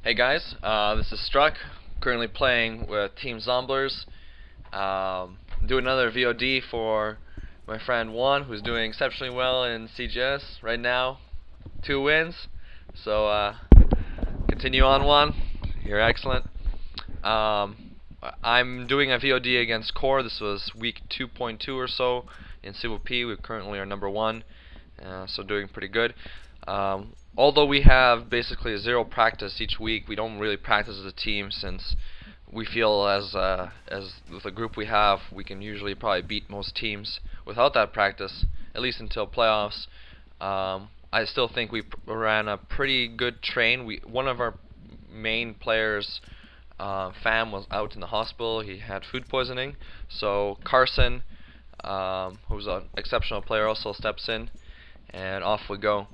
Hey guys, this is STRuK, currently playing with Team Zomblerz. Doing another VOD for my friend Juan, who's doing exceptionally well in CGS right now. 2 wins, so continue on, Juan. You're excellent. I'm doing a VOD against Core. This was week 2.2 or so in CWP. We currently are number 1, so doing pretty good. Although we have basically 0 practice each week, we don't really practice as a team since we feel as with the group we have, we can usually probably beat most teams without that practice, at least until playoffs. I still think we ran a pretty good train. One of our main players, Fam, was out in the hospital. He had food poisoning, so Carson, who's an exceptional player, also steps in, and off we go.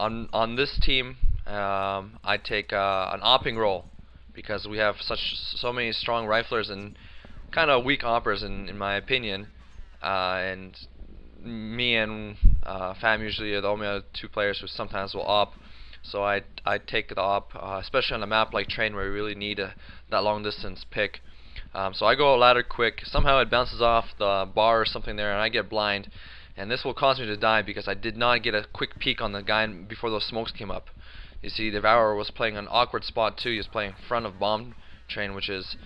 On this team, I take an opping role because we have so many strong riflers and kind of weak oppers in my opinion. And me and Fam usually are the only other 2 players who sometimes will op. So I take the op, especially on a map like Train where we really need that long distance pick. So I go ladder quick. Somehow it bounces off the bar or something there, and I get blind. And this will cause me to die because I did not get a quick peek on the guy before those smokes came up. You see, Devourer was playing an awkward spot too. He was playing in front of Bomb Train, which is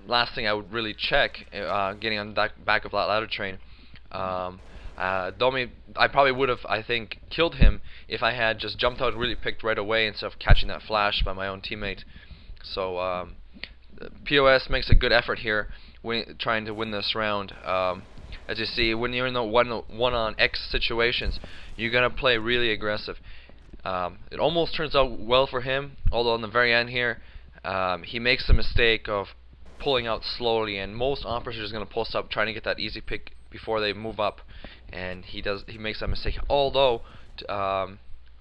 last thing I would really check, getting on the back of that ladder train. I probably would have, I think, killed him if I had just jumped out and really picked right away instead of catching that flash by my own teammate. So POS makes a good effort here trying to win this round. As you see, when you're in the one-on-X situations, you're going to play really aggressive. It almost turns out well for him, although in the very end here, he makes the mistake of pulling out slowly, and most operators are just going to post up trying to get that easy pick before they move up, and he makes that mistake. Although,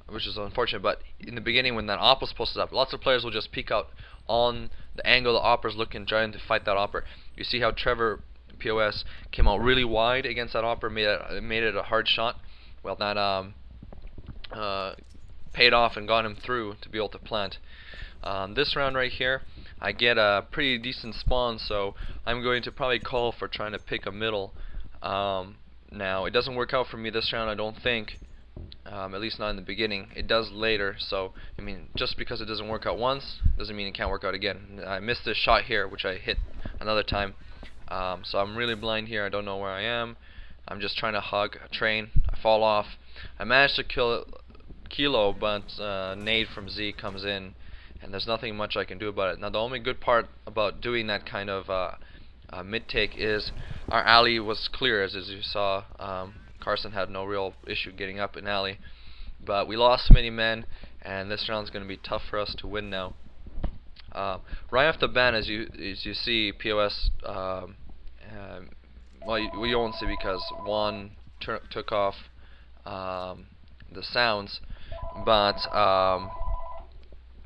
which is unfortunate, but in the beginning when that op was posted up, lots of players will just peek out on the angle the opper's looking, trying to fight that opper. You see how Trevor POS came out really wide against that opper, made it a hard shot. Well, that paid off and got him through to be able to plant. This round right here, I get a pretty decent spawn, so I'm going to probably call for trying to pick a middle. Now, it doesn't work out for me this round, I don't think. At least not in the beginning. It does later, so I mean, just because it doesn't work out once doesn't mean it can't work out again. I missed this shot here, which I hit another time. So I'm really blind here. I don't know where I am. I'm just trying to hug a train. I fall off. I managed to kill Kilo, but nade from Z comes in, and there's nothing much I can do about it. Now, the only good part about doing that kind of mid-take is our alley was clear, as you saw. Carson had no real issue getting up in alley, but we lost many men, and this round's going to be tough for us to win now. Right off the bat, as you see, POS, well, you won't see because Juan took off the sounds, but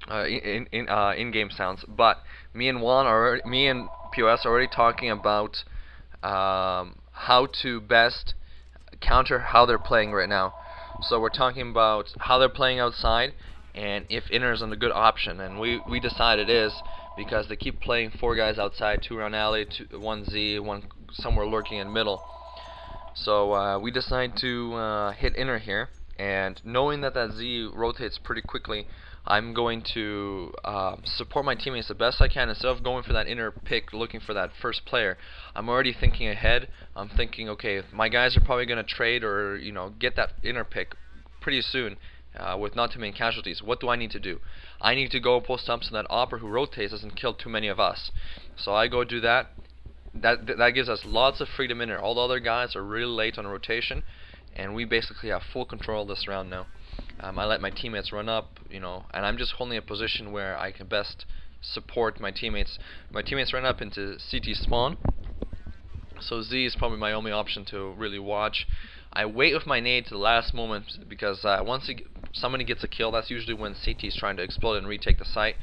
in-game sounds. But me and POS are already talking about how to best counter how they're playing right now. So we're talking about how they're playing outside, and if inner is a good option, and we decide it is because they keep playing 4 guys outside, 2 around alley, 1 Z, 1 somewhere lurking in middle. So we decide to hit inner here, and knowing that Z rotates pretty quickly, I'm going to support my teammates the best I can. Instead of going for that inner pick, looking for that first player, I'm already thinking ahead. I'm thinking, okay, my guys are probably going to trade or get that inner pick pretty soon. With not too many casualties. What do I need to do? I need to go post up so that opper who rotates doesn't kill too many of us. So I go do that. That gives us lots of freedom in there. All the other guys are really late on rotation, and we basically have full control this round now. I let my teammates run up, and I'm just holding a position where I can best support my teammates. My teammates run up into CT spawn, so Z is probably my only option to really watch. I wait with my nade to the last moment because once somebody gets a kill, that's usually when CT is trying to explode and retake the site.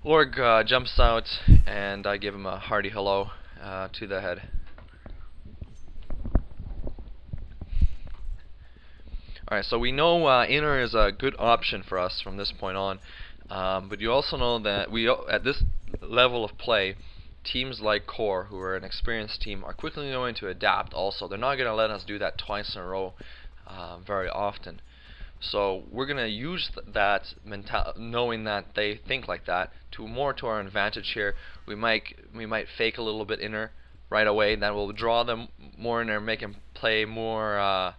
Org jumps out, and I give him a hearty hello to the head. Alright, so we know inner is a good option for us from this point on, but you also know that at this level of play, teams like Core, who are an experienced team, are quickly going to adapt also. They're not going to let us do that twice in a row very often. So we're going to use that knowing that they think like that, to our advantage here. We might fake a little bit inner right away, and that will draw them more in there, make them play more.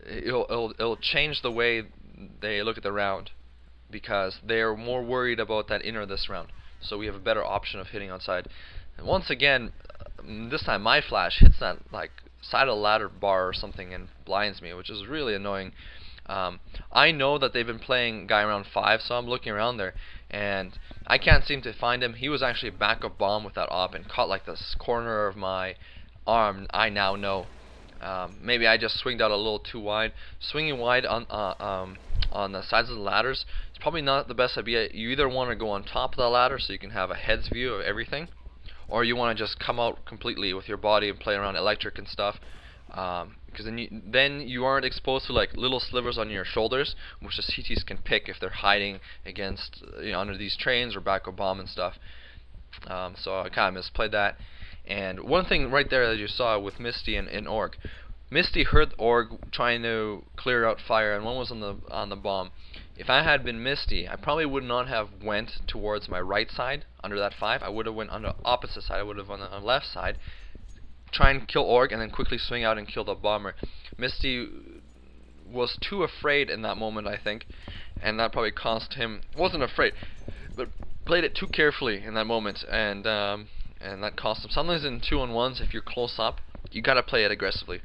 It'll change the way they look at the round, because they're more worried about that inner this round. So we have a better option of hitting outside. And once again, this time my flash hits that like side of the ladder bar or something and blinds me, which is really annoying. I know that they've been playing guy around 5, so I'm looking around there, and I can't seem to find him. He was actually a backup bomb with that op and caught like this corner of my arm. I now know. Maybe I just swinged out a little too wide. Swinging wide on the sides of the ladders, it's probably not the best idea. You either want to go on top of the ladder so you can have a head's view of everything, or you want to just come out completely with your body and play around electric and stuff. Because then you aren't exposed to like little slivers on your shoulders, which the CTs can pick if they're hiding against under these trains or backup bomb and stuff. So I kind of misplayed that. And one thing right there that you saw with Misty and Org, Misty heard Org trying to clear out fire, and one was on the bomb. If I had been Misty, I probably would not have went towards my right side under that 5. I would have went on the opposite side. I would have on the left side, try and kill Org, and then quickly swing out and kill the bomber. Misty was too afraid in that moment, I think, and that probably cost him. Wasn't afraid, but played it too carefully in that moment, and that cost him. Sometimes in 2-on-1s, if you're close up, you gotta play it aggressively.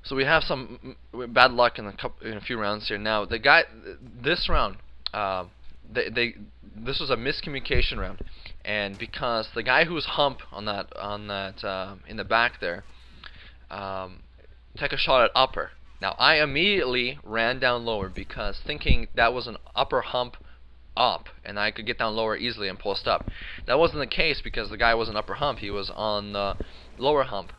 So we have some bad luck in a few rounds here. Now the guy, this round, this was a miscommunication round, and because the guy who was hump on that in the back there, took a shot at upper. Now I immediately ran down lower because thinking that was an upper hump up, and I could get down lower easily and post up. That wasn't the case because the guy wasn't upper hump; he was on the lower hump.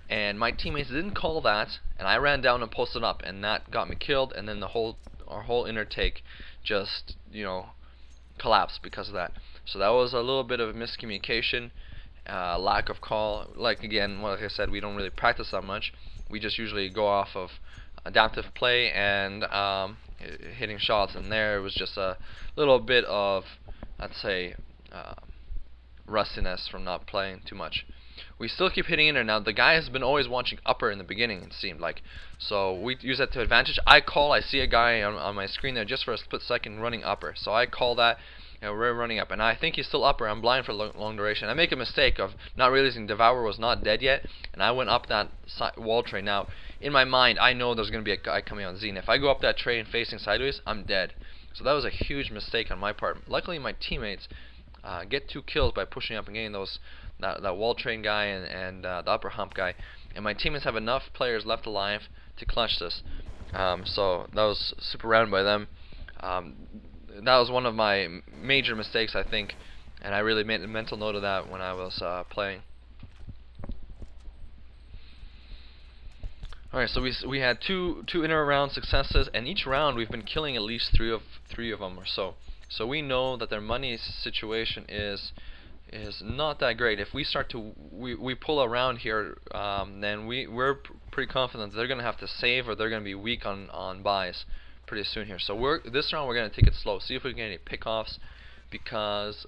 And my teammates didn't call that, and I ran down and posted up, and that got me killed. And then our whole inner take just collapsed because of that. So that was a little bit of a miscommunication, lack of call. Like I said, we don't really practice that much. We just usually go off of adaptive play and hitting shots. And there it was just a little bit of, let's say, rustiness from not playing too much. We still keep hitting in there. Now the guy has been always watching upper in the beginning, it seemed like, so we use that to advantage. I see a guy on my screen there just for a split second running upper, so I call that, we're running up, and I think he's still upper. I'm blind for long duration. I make a mistake of not realizing Devourer was not dead yet, and I went up that wall tray. Now in my mind I know there's going to be a guy coming on Zine. If I go up that tray and facing sideways, I'm dead. So that was a huge mistake on my part. Luckily my teammates get 2 kills by pushing up and getting that wall train guy and the upper hump guy, and my teammates have enough players left alive to clutch this. So that was super round by them. That was one of my major mistakes, I think, and I really made a mental note of that when I was playing. Alright, so we had two inner round successes, and each round we've been killing at least three of them or so. So we know that their money situation is not that great. If we start to we pull around here, then we're pretty confident they're gonna have to save, or they're gonna be weak on buys pretty soon here. So this round we're gonna take it slow, see if we can get any pickoffs, because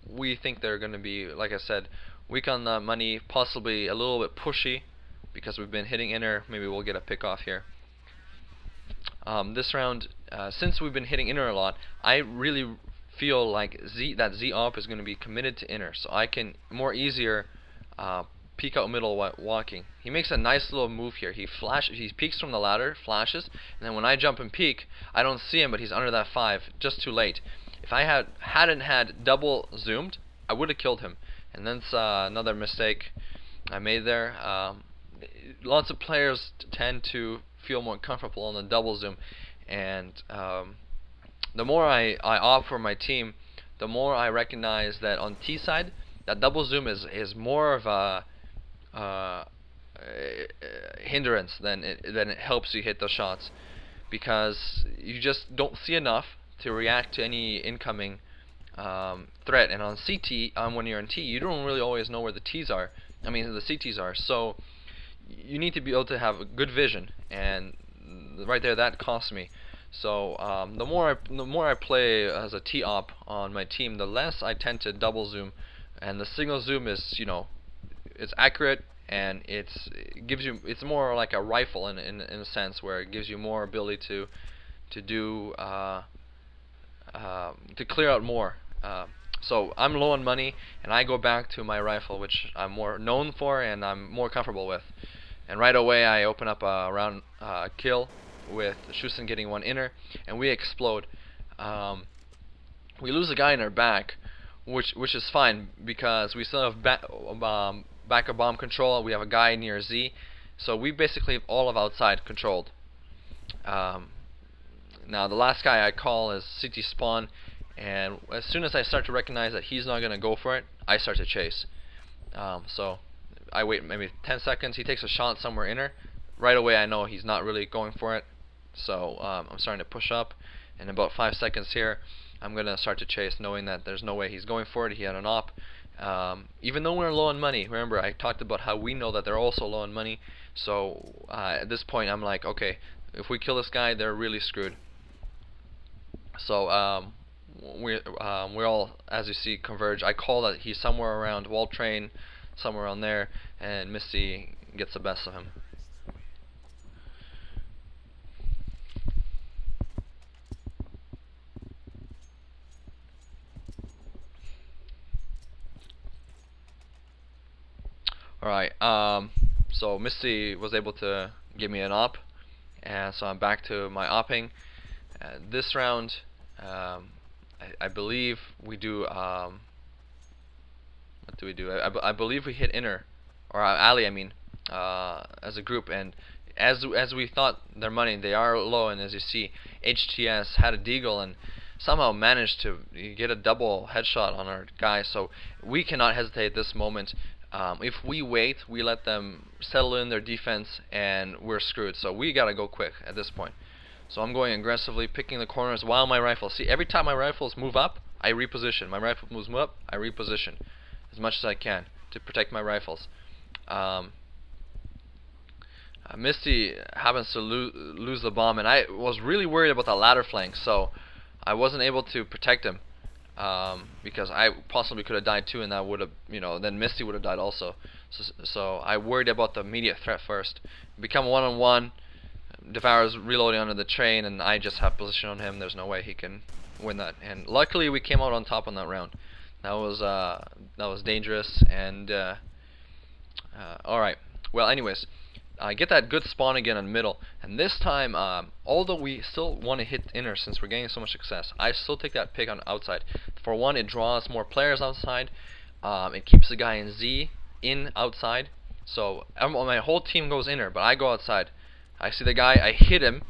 we think they're gonna be, like I said, weak on the money, possibly a little bit pushy because we've been hitting inner. Maybe we'll get a pickoff here. This round, since we've been hitting inner a lot, I really feel like that Z op is going to be committed to inner, so I can more easier peek out middle walking. He makes a nice little move here. He peeks from the ladder, flashes, and then when I jump and peek, I don't see him, but he's under that 5, just too late. If I hadn't had double zoomed, I would have killed him. And that's another mistake I made there. Lots of players tend to feel more comfortable on the double zoom, and the more I opt for my team, the more I recognize that on T side, that double zoom is more of a hindrance than it helps you hit those shots, because you just don't see enough to react to any incoming threat. And on CT, when you're on T, you don't really always know where the T's are. I mean, the CTs are. So you need to be able to have a good vision, and right there, that costs me. So the more I play as a T-op on my team, the less I tend to double zoom, and the single zoom is, it's accurate, and it gives you, it's more like a rifle in a sense, where it gives you more ability to do to clear out more. So I'm low on money, and I go back to my rifle, which I'm more known for and I'm more comfortable with. And right away I open up a round kill with Schussen getting one inner, and we explode. We lose a guy in our back, which is fine, because we still have backup bomb control. We have a guy near Z, so we basically have all of outside controlled. Now the last guy I call is CT spawn, and as soon as I start to recognize that he's not going to go for it, I start to chase. So I wait maybe 10 seconds, he takes a shot somewhere inner. Right away I know he's not really going for it, so I'm starting to push up. In about 5 seconds here, I'm going to start to chase, knowing that there's no way he's going for it. He had an op. Even though we're low on money, remember I talked about how we know that they're also low on money. So at this point I'm like, okay, if we kill this guy, they're really screwed. So we're all, as you see, converge. I call that he's somewhere around wall train, somewhere around there, and Misty gets the best of him. Alright, so Misty was able to give me an op, and so I'm back to my opping. This round, I believe we do, what do we do? I believe we hit inner, or alley, I mean, as a group, and as we thought their money, they are low, and as you see, HTS had a deagle and somehow managed to get a double headshot on our guy, so we cannot hesitate at this moment. If we wait, we let them settle in their defense, and we're screwed. So we gotta go quick at this point. So I'm going aggressively, picking the corners while my rifle. See, every time my rifles move up, I reposition. My rifle moves up, I reposition as much as I can to protect my rifles. Misty happens to lose the bomb, and I was really worried about the ladder flank, so I wasn't able to protect him. Because I possibly could have died too, and that would have, then Misty would have died also. So I worried about the immediate threat first. Become one-on-one. Devour's reloading under the train, and I just have position on him. There's no way he can win that. And luckily, we came out on top on that round. That was dangerous. And all right. Well, anyways. I get that good spawn again in the middle, and this time, although we still want to hit inner since we're getting so much success, I still take that pick on outside. For one, it draws more players outside, it keeps the guy in Z in outside, so my whole team goes inner, but I go outside. I see the guy, I hit him,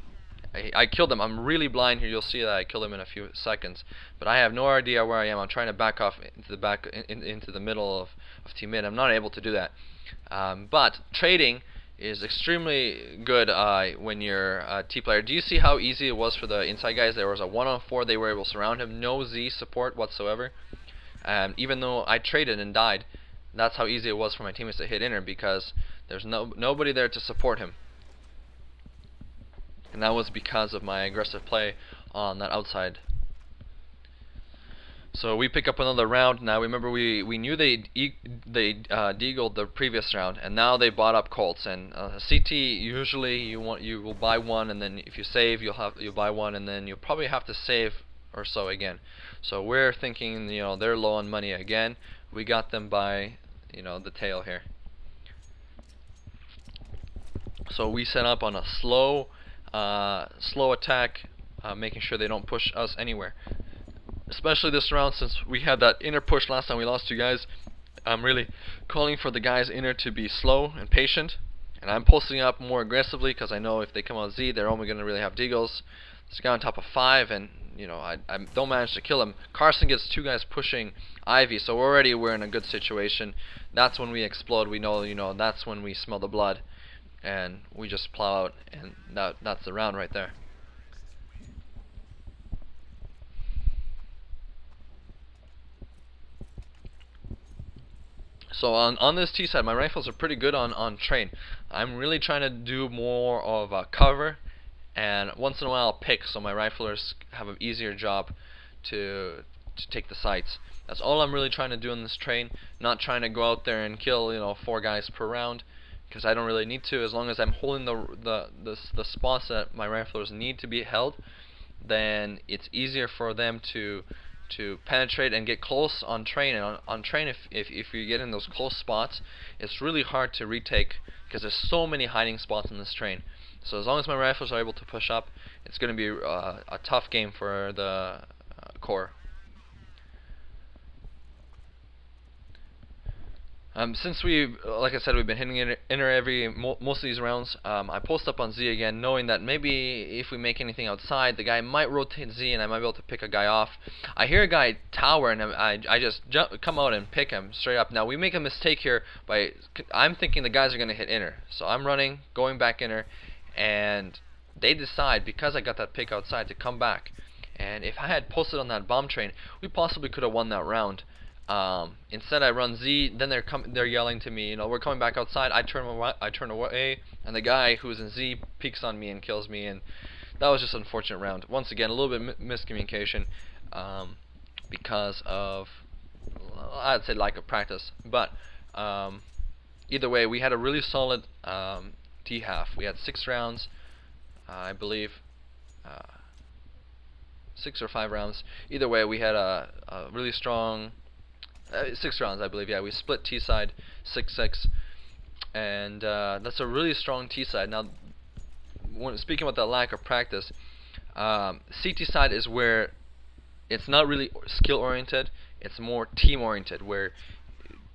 I killed him. I'm really blind here, you'll see that I killed him in a few seconds, but I have no idea where I am. I'm trying to back off into the middle of team mid. I'm not able to do that, but trading is extremely good when you're a T player. Do you see how easy it was for the inside guys? There was a 1-on-4, they were able to surround him, no Z support whatsoever. Even though I traded and died, that's how easy it was for my teammates to hit inner, because there's nobody there to support him. And that was because of my aggressive play on that outside. So we pick up another round. Now remember, we knew they deagled the previous round, and now they bought up Colts. And CT, usually you will buy one, and then if you save, you'll buy one, and then you'll probably have to save or so again. So we're thinking, they're low on money again. We got them by the tail here. So we set up on a slow attack, making sure they don't push us anywhere. Especially this round, since we had that inner push last time we lost 2 guys. I'm really calling for the guys inner to be slow and patient, and I'm posting up more aggressively, because I know if they come out Z, they're only going to really have deagles. This guy on top of 5, and I don't manage to kill him. Carson gets 2 guys pushing Ivy, so already we're in a good situation. That's when we explode. We know, that's when we smell the blood, and we just plow out, and that's the round right there. So on this T side, my rifles are pretty good on train. I'm really trying to do more of a cover, and once in a while I'll pick, so my riflers have an easier job to take the sights. That's all I'm really trying to do in this train. Not trying to go out there and kill 4 guys per round, because I don't really need to. As long as I'm holding the spots that my riflers need to be held, then it's easier for them to penetrate and get close on train. And on train, if you get in those close spots, it's really hard to retake, because there's so many hiding spots in this train. So as long as my rifles are able to push up, it's going to be a tough game for the core. Since like I said, we've been hitting inner most of these rounds, I post up on Z again, knowing that maybe if we make anything outside, the guy might rotate Z and I might be able to pick a guy off. I hear a guy tower, and I just come out and pick him straight up. Now we make a mistake here I'm thinking the guys are going to hit inner, so I'm running, going back inner, and they decide, because I got that pick outside, to come back. And if I had posted on that bomb train, we possibly could have won that round. Instead I run Z, then they're yelling to me, we're coming back outside. I turn away, and the guy who's in Z peeks on me and kills me, and that was just an unfortunate round. Once again, a little bit miscommunication, because of, I'd say, lack of practice. But either way, we had a really solid T half. We had 6 rounds, I believe, 6 or 5 rounds. Either way, we had a really strong 6 rounds, I believe. Yeah, we split T side 6-6, and that's a really strong T side. Now, speaking about the lack of practice, CT side is where it's not really skill oriented; it's more team oriented, where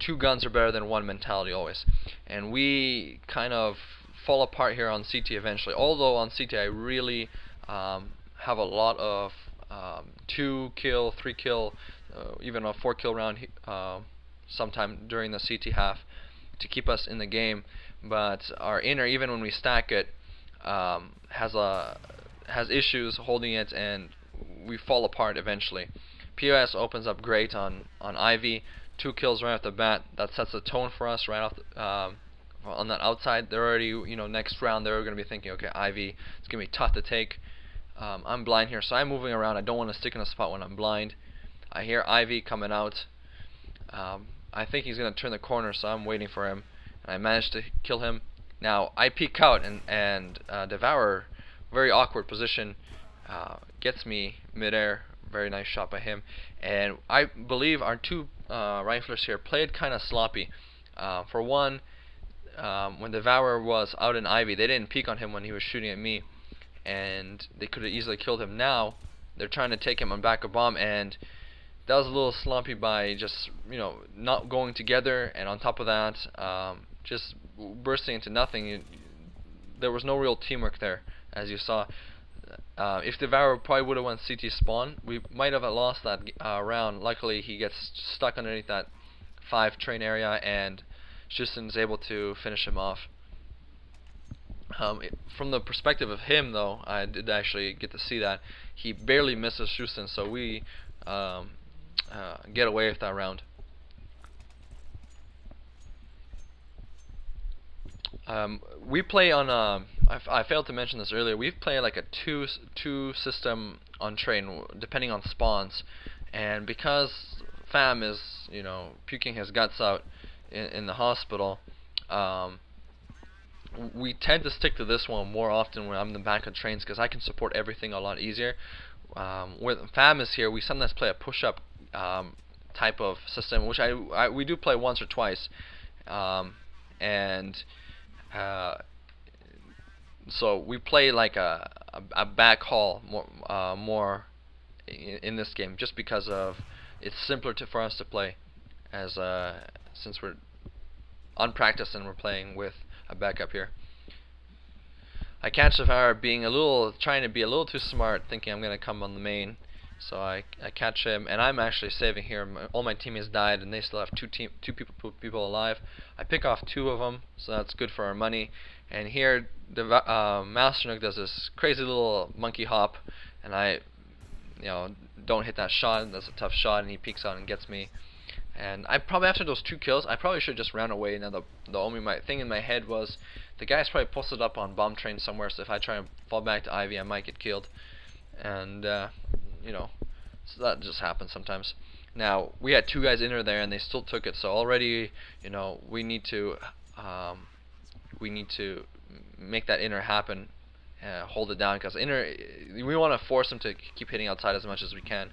2 guns are better than 1 mentality always. And we kind of fall apart here on CT eventually. Although on CT I really have a lot of 2 kill, 3 kill, even a 4 kill round sometime during the CT half to keep us in the game. But our inner, even when we stack it, has issues holding it, and we fall apart eventually. POS opens up great on Ivy, 2 kills right off the bat. That sets the tone for us right off on that outside. They're already, next round they're going to be thinking, okay, Ivy, it's going to be tough to take. I'm blind here, so I'm moving around. I don't want to stick in a spot when I'm blind. I hear Ivy coming out. I think he's going to turn the corner, so I'm waiting for him. And I managed to kill him. Now, I peek out, and Devourer, very awkward position, gets me midair. Very nice shot by him. And I believe our 2 riflers here played kind of sloppy. For one, when Devourer was out in Ivy, they didn't peek on him when he was shooting at me, and they could have easily killed him. Now they're trying to take him on back of bomb, and that was a little sloppy by just not going together, and on top of that just bursting into nothing. There was no real teamwork there, as you saw. If Devourer probably would have went CT spawn, we might have lost that round. Luckily he gets stuck underneath that 5 train area, and Justin's able to finish him off. From the perspective of him, though, I did actually get to see that he barely misses Justin, so we get away with that round. We play on I failed to mention this earlier. We play like a two system on train, depending on spawns, and because Fam is puking his guts out in the hospital, we tend to stick to this one more often when I'm in the back of trains, because I can support everything a lot easier. When Fam is here, we sometimes play a push-up type of system, which we do play once or twice, and so we play like a back haul more in this game, just because of it's simpler for us to play, as since we're unpracticed and we're playing with a backup here. I catch the fire being trying to be a little too smart, thinking I'm gonna come on the main. So I catch him, and I'm actually saving here. All my teammates died, and they still have two people alive. I pick off 2 of them, so that's good for our money. And here the STRuK does this crazy little monkey hop, and I, don't hit that shot. That's a tough shot, and he peeks out and gets me. And I probably, after those 2 kills, I probably should just ran away. Now the only thing in my head was the guy's probably posted up on bomb train somewhere, so if I try and fall back to Ivy, I might get killed. And so that just happens sometimes. Now we had 2 guys in there, and they still took it. So already, we need to make that inner happen, hold it down, because inner, we want to force them to keep hitting outside as much as we can.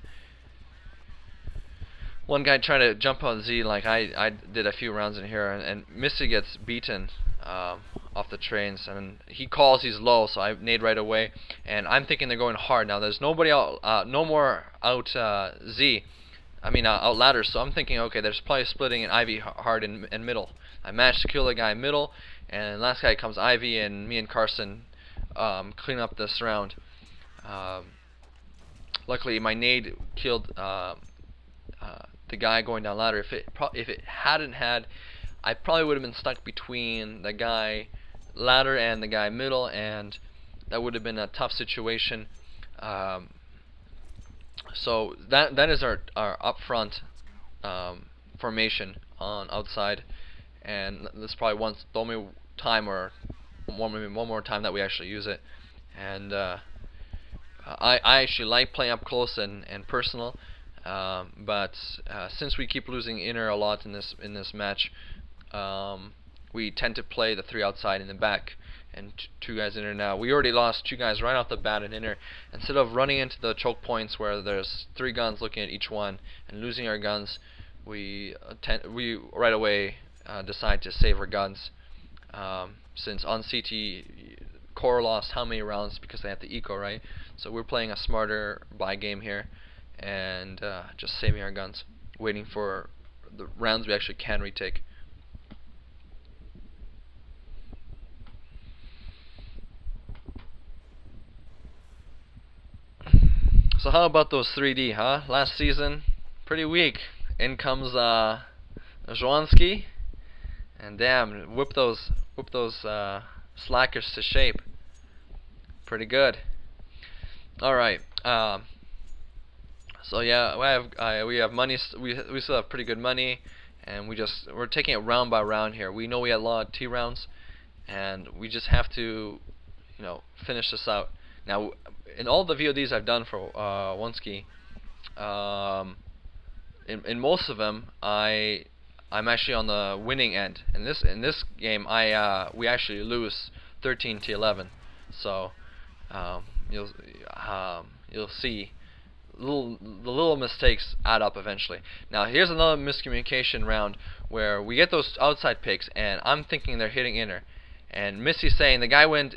One guy tried to jump on Z like I did a few rounds in here, and Misty gets beaten off the trains, and he calls he's low, so I nade right away, and I'm thinking they're going hard. Now there's nobody out, no more out Z, out ladder, so I'm thinking, okay, they're probably splitting an Ivy hard in middle. I managed to kill the guy in middle, and last guy comes Ivy, and me and Carson clean up this round. Luckily my nade killed the guy going down ladder. If it hadn't had, I probably would have been stuck between the guy ladder and the guy middle, and that would have been a tough situation. So that is our up front formation on outside, and this is probably the only time, or maybe one more time, that we actually use it. And I actually like playing up close and personal. But since we keep losing inner a lot in this match, we tend to play the 3 outside in the back and 2 guys inner. Now we already lost 2 guys right off the bat in inner. Instead of running into the choke points where there's 3 guns looking at each one and losing our guns, we right away decide to save our guns. Since on CT, Core lost how many rounds because they had the eco, right? So we're playing a smarter buy game here, and just saving our guns, waiting for the rounds we actually can retake. So how about those 3D, huh? Last season, pretty weak. In comes JuanSource, and damn, whip those slackers to shape. Pretty good. All right. So yeah, we have money. We still have pretty good money, and we're taking it round by round here. We know we had a lot of T rounds, and we just have to, finish this out. Now, in all the VODs I've done for JuanSource, in most of them, I'm actually on the winning end. In this game, we actually lose 13-11. So you'll see the little mistakes add up eventually. Now here's another miscommunication round where we get those outside picks, and I'm thinking they're hitting inner, and Missy's saying the guy went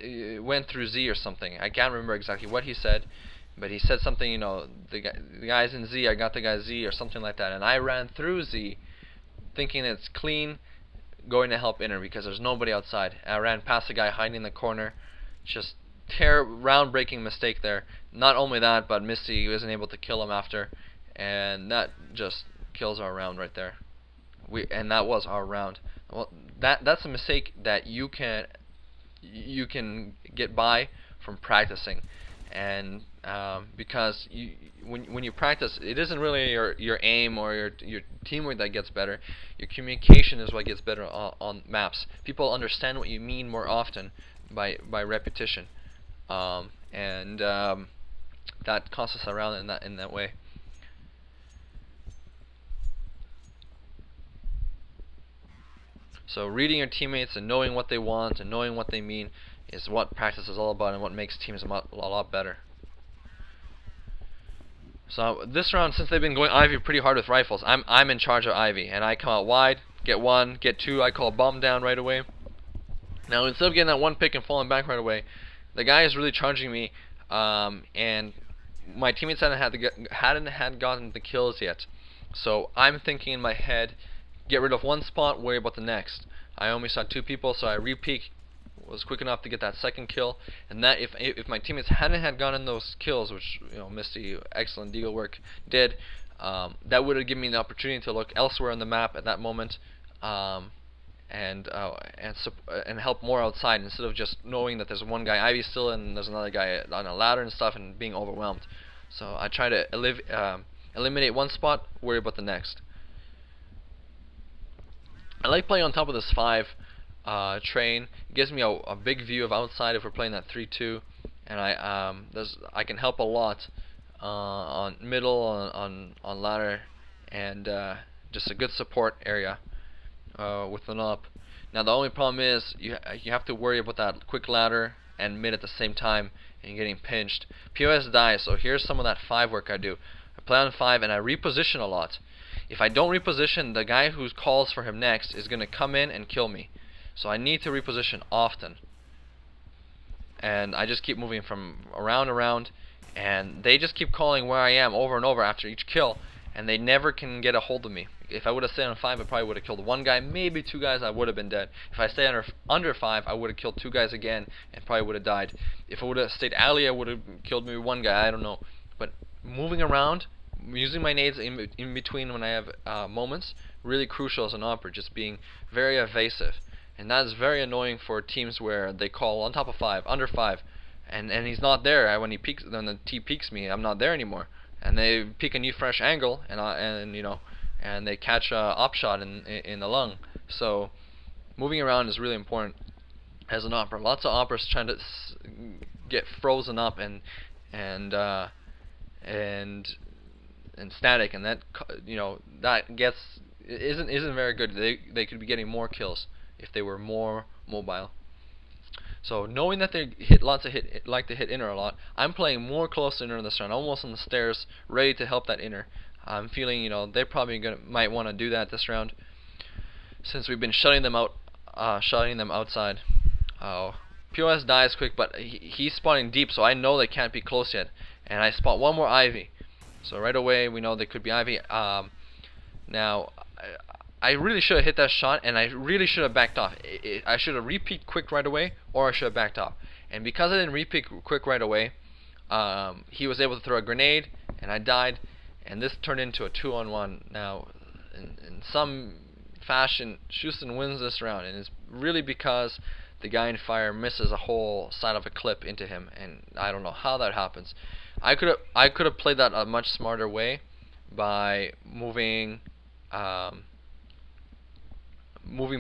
through Z or something. I can't remember exactly what he said, but he said something, the guy's in Z, I got the guy Z or something like that, and I ran through Z thinking it's clean, going to help inner because there's nobody outside. I ran past the guy hiding in the corner. Just round breaking mistake there. Not only that, but Misty wasn't able to kill him after, and that just kills our round right there. And that was our round. Well, that's a mistake that you can get by from practicing, and because when you practice, it isn't really your aim or your teamwork that gets better. Your communication is what gets better on maps. People understand what you mean more often by repetition, and that costs us around in that way. So reading your teammates and knowing what they want and knowing what they mean is what practice is all about, and what makes teams a lot better. So this round, since they've been going Ivy pretty hard with rifles, I'm in charge of Ivy, and I come out wide, get 1, get 2, I call a bomb down right away. Now instead of getting that 1 pick and falling back right away, the guy is really charging me, and my teammates hadn't had gotten the kills yet. So I'm thinking in my head, get rid of 1 spot, worry about the next. I only saw 2 people, so I re-peek was quick enough to get that second kill, and that if my teammates hadn't had gotten those kills, which Misty, excellent deagle work, did, that would have given me the opportunity to look elsewhere on the map at that moment, and help more outside instead of just knowing that there's one guy Ivy still and there's another guy on a ladder and stuff and being overwhelmed. So I try to eliminate one spot, worry about the next. I like playing on top of this 5 train. It gives me a big view of outside if we're playing that 3-2, and I can help a lot on middle, on ladder, and just a good support area with an up. Now the only problem is you have to worry about that quick ladder and mid at the same time and getting pinched. POS dies, so here's some of that 5 work I do. I play on 5 and I reposition a lot. If I don't reposition, the guy who calls for him next is going to come in and kill me. So I need to reposition often. And I just keep moving from around, and they just keep calling where I am over and over after each kill, and they never can get a hold of me. If I would have stayed on 5, I probably would have killed 1 guy, maybe 2 guys, I would have been dead. If I stayed under 5, I would have killed 2 guys again and probably would have died. If I would have stayed alley, I would have killed maybe 1 guy, I don't know. But moving around, using my nades in between when I have moments, really crucial as an opera, just being very evasive. And that is very annoying for teams where they call on top of 5, under 5, and he's not there. When the T peeks me, I'm not there anymore. And they peek a new fresh angle, and they catch a op shot in the lung. So moving around is really important as an opera. Lots of operas trying to get frozen up and static, and that isn't very good. They could be getting more kills if they were more mobile. So knowing that they like to hit inner a lot, I'm playing more close to inner this round, almost on the stairs, ready to help that inner. I'm feeling they probably might want to do that this round, since we've been shutting them outside. POS dies quick, but he's spawning deep, so I know they can't be close yet. And I spot one more Ivy, so right away we know they could be Ivy. Now I really should have hit that shot, and I really should have backed off. I should have repeat quick right away, or I should have backed off. And because I didn't repeat quick right away, he was able to throw a grenade, and I died, and this turned into a 2-on-1. Now, in some fashion, Houston wins this round, and it's really because the guy in fire misses a whole side of a clip into him, and I don't know how that happens. I could have played that a much smarter way by moving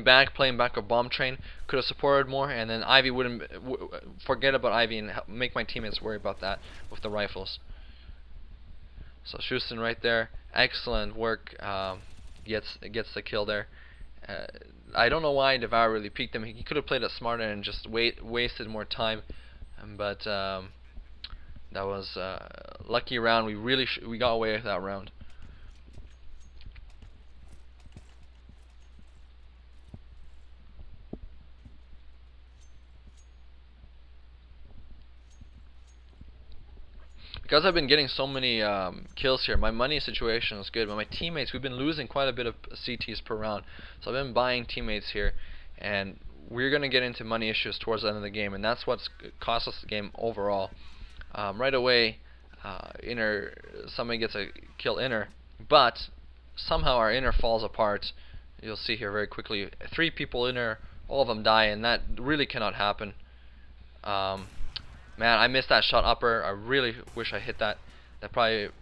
back, playing back a bomb train. Could have supported more, and then Ivy wouldn't forget about Ivy and make my teammates worry about that with the rifles. So Houston right there, excellent work. Gets the kill there. I don't know why Devour really peeked him. He could have played it smarter and just wasted more time, but that was a lucky round. We got away with that round. Because I've been getting so many kills here, my money situation is good, but my teammates, we've been losing quite a bit of CTs per round. So I've been buying teammates here, and we're going to get into money issues towards the end of the game, and that's what's cost us the game overall. Right away, somebody gets a kill inner, but somehow our inner falls apart. You'll see here very quickly, 3 people inner, all of them die, and that really cannot happen. Man, I missed that shot upper. I really wish I hit that. I'm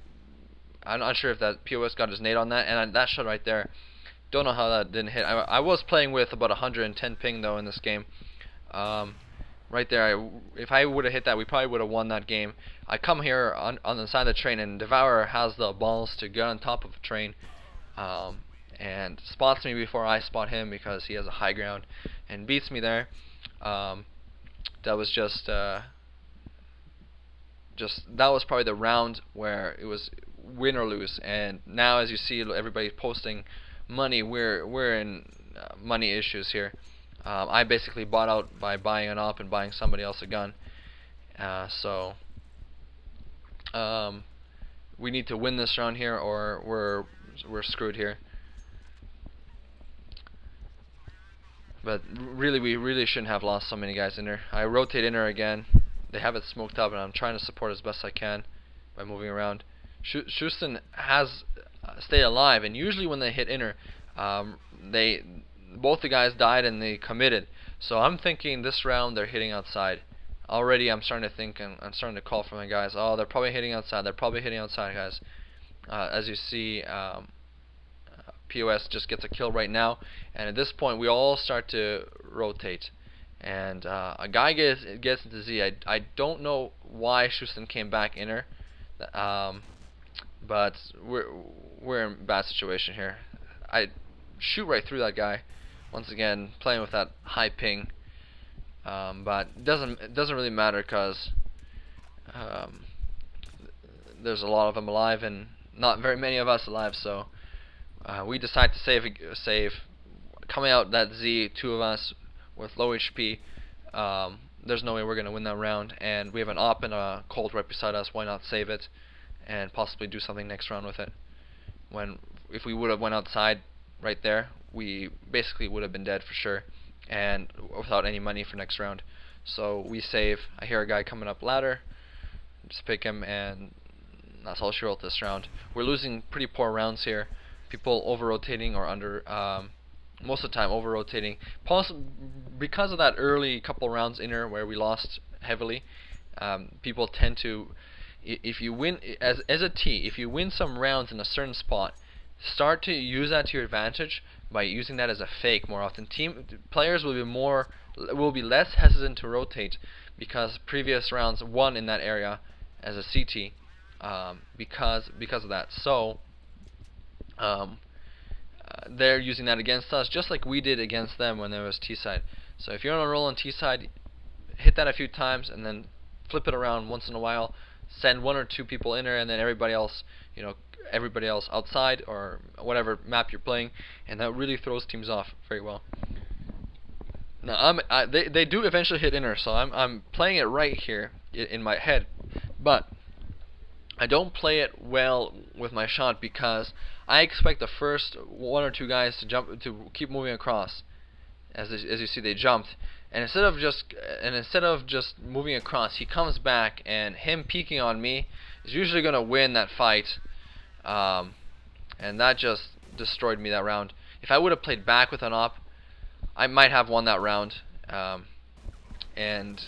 not sure if that POS got his nade on that, and that shot right there, don't know how that didn't hit. I was playing with about 110 ping though in this game. Right there, if I would have hit that, we probably would have won that game. I come here on the side of the train, and Devourer has the balls to get on top of the train, and spots me before I spot him because he has a high ground, and beats me there. That was that was probably the round where it was win or lose. And now, as you see, everybody posting money. We're in money issues here. I basically bought out by buying an op and buying somebody else a gun. So we need to win this round here, or we're screwed here. But really, we really shouldn't have lost so many guys inner. I rotate inner again. They have it smoked up, and I'm trying to support as best I can by moving around. Houston has stayed alive, and usually when they hit inner, they both the guys died and they committed. So I'm thinking this round they're hitting outside. Already I'm starting to think, and I'm starting to call for my guys. Oh, they're probably hitting outside. They're probably hitting outside, guys. As you see, POS just gets a kill right now, and at this point we all start to rotate, and a guy gets into Z. I don't know why Houston came back inner, but we're in a bad situation here. I shoot right through that guy. Once again, playing with that high ping, but it doesn't really matter because there's a lot of them alive and not very many of us alive. So we decide to save. Coming out that Z, two of us with low HP. There's no way we're gonna win that round, and we have an op and a cold right beside us. Why not save it and possibly do something next round with it? If we would have went outside right there, we basically would have been dead for sure, and without any money for next round. So we save. I hear a guy coming up ladder. Just pick him, and that's all she wrote this round. We're losing pretty poor rounds here. People over-rotating or under, most of the time over-rotating. Because of that early couple rounds inner where we lost heavily, people tend to, if you win, as a T, if you win some rounds in a certain spot, start to use that to your advantage by using that as a fake more often. Players will be less hesitant to rotate because previous rounds won in that area as a CT, because of that. So they're using that against us just like we did against them when there was T side. So if you're on a roll on T side, hit that a few times and then flip it around once in a while. Send one or two people in there, and then everybody else, everybody else outside or whatever map you're playing, and that really throws teams off very well. Now they do eventually hit inner, so I'm playing it right here in my head, but I don't play it well with my shot because I expect the first one or two guys to keep moving across. As you see, they jumped, and instead of just moving across, he comes back, and him peeking on me is usually going to win that fight, and that just destroyed me that round. If I would have played back with an op, I might have won that round, and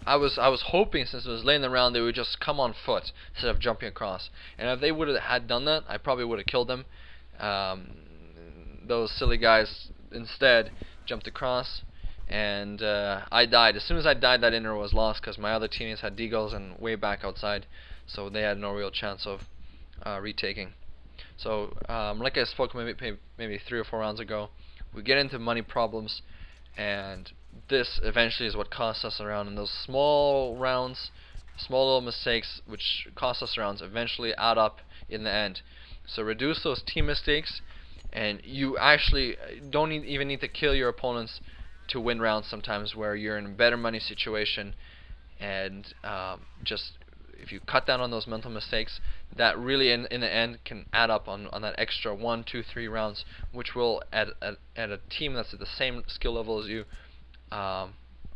I was hoping, since it was late in the round, they would just come on foot instead of jumping across. And if they would have done that, I probably would have killed them. Those silly guys instead jumped across, and I died. As soon as I died, that inner was lost because my other teammates had deagles and way back outside, so they had no real chance of retaking. So like I spoke maybe 3 or 4 rounds ago, we get into money problems, and this eventually is what costs us a round. And those small rounds, small little mistakes which cost us rounds, eventually add up in the end. So reduce those team mistakes, and you actually don't even need to kill your opponents to win rounds sometimes, where you're in a better money situation, and just if you cut down on those mental mistakes, that really in the end can add up on that extra 1, 2, 3 rounds, which will at a team that's at the same skill level as you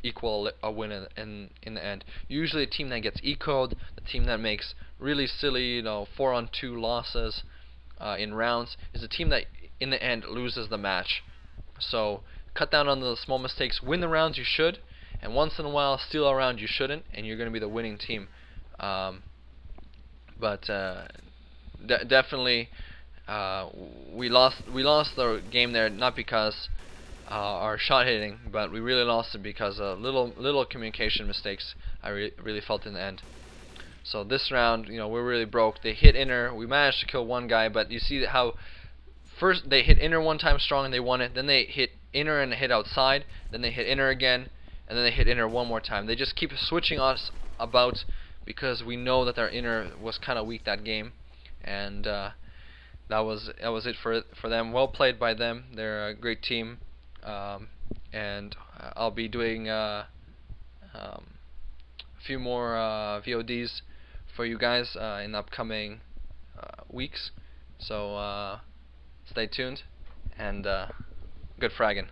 equal a win in the end. Usually a team that gets eco'd, the team that makes really silly 4-on-2 losses in rounds, is a team that in the end loses the match. So cut down on the small mistakes, win the rounds you should, and once in a while steal a round you shouldn't, and you're going to be the winning team. Definitely we lost the game there, not because our shot hitting, but we really lost it because of little communication mistakes I really felt in the end. So this round, we're really broke. They hit inner. We managed to kill one guy, but you see how first they hit inner one time strong and they won it. Then they hit inner and hit outside. Then they hit inner again, and then they hit inner one more time. They just keep switching us about because we know that their inner was kind of weak that game, and that was it for them. Well played by them. They're a great team, and I'll be doing a few more VODs for you guys in the upcoming weeks. So stay tuned, and good fragging.